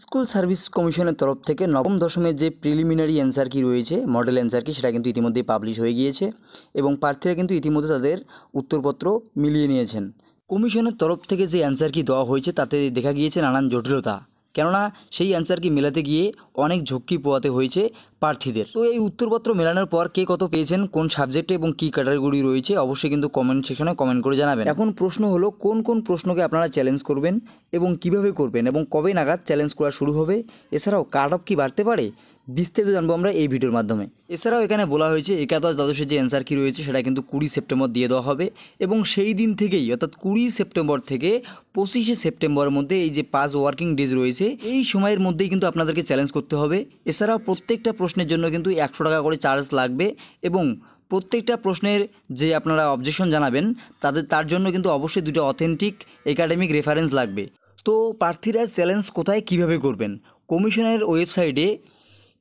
School service কমিশনের তরফ থেকে নবম দশমের যে প্রিলিমিনারি অ্যান্সার কি রয়েছে, মডেল অ্যান্সার কি, সেটা কিন্তু ইতিমধ্যেই পাবলিশ হয়ে গিয়েছে এবং প্রার্থীরা কিন্তু ইতিমধ্যে তাদের উত্তরপত্র মিলিয়ে নিয়েছেন। কমিশনের তরফ থেকে যে অ্যান্সার কি দেওয়া হয়েছে তাতে দেখা গিয়েছে নানান জটিলতা, কেননা সেই অ্যান্সার কি মেলাতে গিয়ে অনেক ঝক্কি পোয়াতে হয়েছে প্রার্থীদের। তো এই উত্তরপত্র মেলানোর পর কে কত পেয়েছেন, কোন সাবজেক্টে এবং কী ক্যাটাগরি রয়েছে, অবশ্যই কিন্তু কমেন্ট সেকশনে কমেন্ট করে জানাবেন। এখন প্রশ্ন হলো কোন কোন প্রশ্নকে আপনারা চ্যালেঞ্জ করবেন এবং কিভাবে করবেন এবং কবে নাগাদ চ্যালেঞ্জ করা শুরু হবে, এছাড়াও কাট অফ কি বাড়তে পারে, বিস্তারিত জানবো আমরা এই ভিডিওর মাধ্যমে। এছাড়াও এখানে বলা হয়েছে একাদশ দ্বাদশের যে অ্যান্সার কি রয়েছে সেটা কিন্তু 20 সেপ্টেম্বর দিয়ে দেওয়া হবে এবং সেই দিন থেকেই অর্থাৎ 20 সেপ্টেম্বর থেকে 25 সেপ্টেম্বরের মধ্যে এই যে 5 ওয়ার্কিং ডেজ রয়েছে এই সময়ের মধ্যেই কিন্তু আপনাদেরকে চ্যালেঞ্জ করতে হবে। এছাড়াও প্রত্যেকটা প্রশ্নের জন্য কিন্তু 100 টাকা করে চার্জ লাগবে এবং প্রত্যেকটা প্রশ্নের যে আপনারা অবজেকশন জানাবেন তার জন্য কিন্তু অবশ্যই দুটো অথেন্টিক একাডেমিক রেফারেন্স লাগবে। তো প্রার্থীরা চ্যালেঞ্জ কোথায় কিভাবে করবেন, কমিশনের ওয়েবসাইটে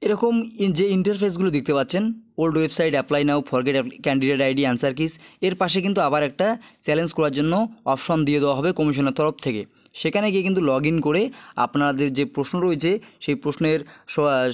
এরকম যে ইন্টারফেসগুলো দেখতে পাচ্ছেন, ওল্ড ওয়েবসাইট, অ্যাপ্লাই নাও, forget candidate ID, answer kiss, এর পাশে কিন্তু আবার একটা চ্যালেঞ্জ করার জন্য অপশন দিয়ে দেওয়া হবে কমিশনের তরফ থেকে। সেখানে গিয়ে কিন্তু লগ ইন করে আপনাদের যে প্রশ্ন রয়েছে সেই প্রশ্নের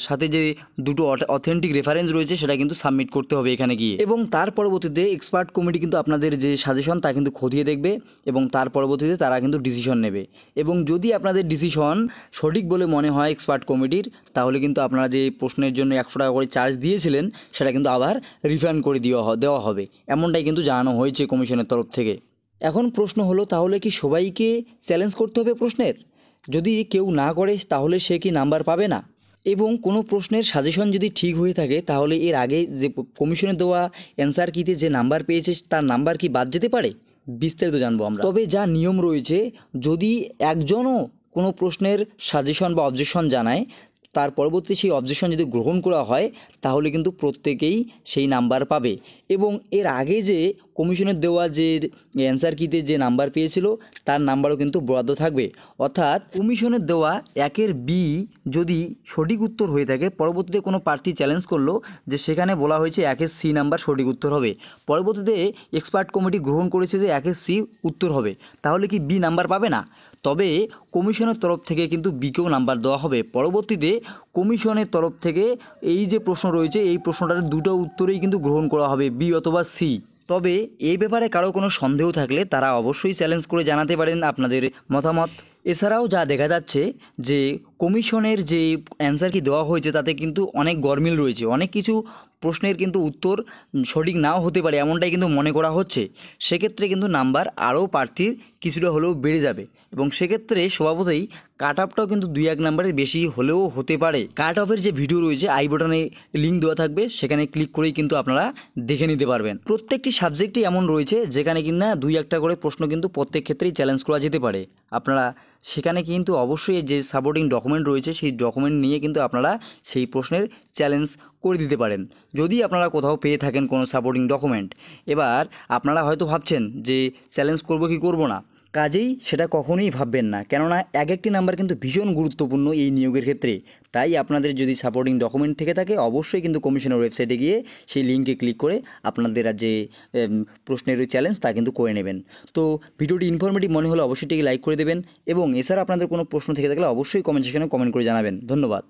সাথে যে দুটো অথেন্টিক রেফারেন্স রয়েছে সেটা কিন্তু সাবমিট করতে হবে এখানে গিয়ে, এবং তার পরবর্তীতে এক্সপার্ট কমিটি কিন্তু আপনাদের যে সাজেশন তা কিন্তু খতিয়ে দেখবে এবং তার পরবর্তীতে তারা কিন্তু ডিসিশন নেবে এবং যদি আপনাদের ডিসিশন সঠিক বলে মনে হয় এক্সপার্ট কমিটির, তাহলে কিন্তু আপনারা যে প্রশ্নের জন্য 100 টাকা করে চার্জ দিয়েছিলেন সেটা কিন্তু আবার রিফান্ড করে দেওয়া হবে, এমনটাই কিন্তু জানানো হয়েছে কমিশনের তরফ থেকে। এখন প্রশ্ন হলো তাহলে কি সবাইকে চ্যালেঞ্জ করতে হবে প্রশ্নের? যদি কেউ না করে তাহলে সে কি নাম্বার পাবে না? এবং কোনো প্রশ্নের সাজেশন যদি ঠিক হয়ে থাকে তাহলে এর আগে যে কমিশনের দেওয়া অ্যান্সার কিতে যে নাম্বার পেয়েছে তার নাম্বার কি বাদ যেতে পারে? বিস্তারিত জানবো আমরা। তবে যা নিয়ম রয়েছে, যদি একজনও কোনো প্রশ্নের সাজেশন বা অবজেকশন জানায়, তার পরবর্তী সেই অবজেকশন যদি গ্রহণ করা হয় তাহলে কিন্তু প্রত্যেকেই সেই নাম্বার পাবে এবং এর আগে যে কমিশনের দেওয়া যে অ্যান্সার কিতে যে নাম্বার পেয়েছিল তার নাম্বারও কিন্তু বরাদ্দ থাকবে। অর্থাৎ কমিশনের দেওয়া 1-এর বি যদি সঠিক উত্তর হয়ে থাকে, পরবর্তীতে কোনো প্রার্থী চ্যালেঞ্জ করলো যে সেখানে বলা হয়েছে 1-এর সি নাম্বার সঠিক উত্তর হবে, পরবর্তীতে এক্সপার্ট কমিটি গ্রহণ করেছে যে 1-এর সি উত্তর হবে, তাহলে কি বি নাম্বার পাবে না? তবে কমিশনের তরফ থেকে কিন্তু বিকেও নাম্বার দেওয়া হবে। পরবর্তীতে কমিশনের তরফ থেকে এই যে প্রশ্ন রয়েছে এই প্রশ্নটার দুটো উত্তরেই কিন্তু গ্রহণ করা হবে, বি অথবা সি। তবে এই ব্যাপারে কারো কোনো সন্দেহ থাকলে তারা অবশ্যই চ্যালেঞ্জ করে জানাতে পারেন আপনাদের মতামত। এছাড়াও যা দেখা যাচ্ছে যে কমিশনের যে অ্যান্সার কি দেওয়া হয়েছে তাতে কিন্তু অনেক গরমিল রয়েছে, অনেক কিছু প্রশ্নের কিন্তু উত্তর সঠিক নাও হতে পারে এমনটাই কিন্তু মনে করা হচ্ছে। সেক্ষেত্রে কিন্তু নাম্বার আরও প্রার্থীর কিছুটা হলেও বেড়ে যাবে এবং সেক্ষেত্রে স্বভাবতই কাট অফটাও কিন্তু 2-1 নাম্বারের বেশি হলেও হতে পারে। কাট অফের যে ভিডিও রয়েছে আই বাটনে লিঙ্ক দেওয়া থাকবে, সেখানে ক্লিক করেই কিন্তু আপনারা দেখে নিতে পারবেন। প্রত্যেকটি সাবজেক্টই এমন রয়েছে যেখানে কিনা 2-1টা করে প্রশ্ন কিন্তু প্রত্যেক ক্ষেত্রেই চ্যালেঞ্জ করা যেতে পারে। আপনারা সেখানে কিন্তু অবশ্যই যে সাপোর্টিং ডকুমেন্ট রয়েছে সেই ডকুমেন্ট নিয়ে কিন্তু আপনারা সেই প্রশ্নের চ্যালেঞ্জ করে দিতে পারেন যদি আপনারা কোথাও পেয়ে থাকেন কোনো সাপোর্টিং ডকুমেন্ট। এবার আপনারা হয়তো ভাবছেন যে চ্যালেঞ্জ করব কি করব না, কাজেই সেটা কখনোই ভাববেন না, কেননা এক একটি নাম্বার কিন্তু ভীষণ গুরুত্বপূর্ণ এই নিয়োগের ক্ষেত্রে। তাই আপনাদের যদি সাপোর্টিং ডকুমেন্ট থেকে থাকে অবশ্যই কিন্তু কমিশনের ওয়েবসাইটে গিয়ে সেই লিঙ্কে ক্লিক করে আপনাদের যে প্রশ্নের চ্যালেঞ্জ তা কিন্তু করে নেবেন। তো ভিডিওটি ইনফরমেটিভ মনে হলে অবশ্যই লাইক করে দেবেন এবং এছাড়া আপনাদের কোনো প্রশ্ন থেকে থাকলে অবশ্যই কমেন্ট সেকশনে কমেন্ট করে জানাবেন। ধন্যবাদ।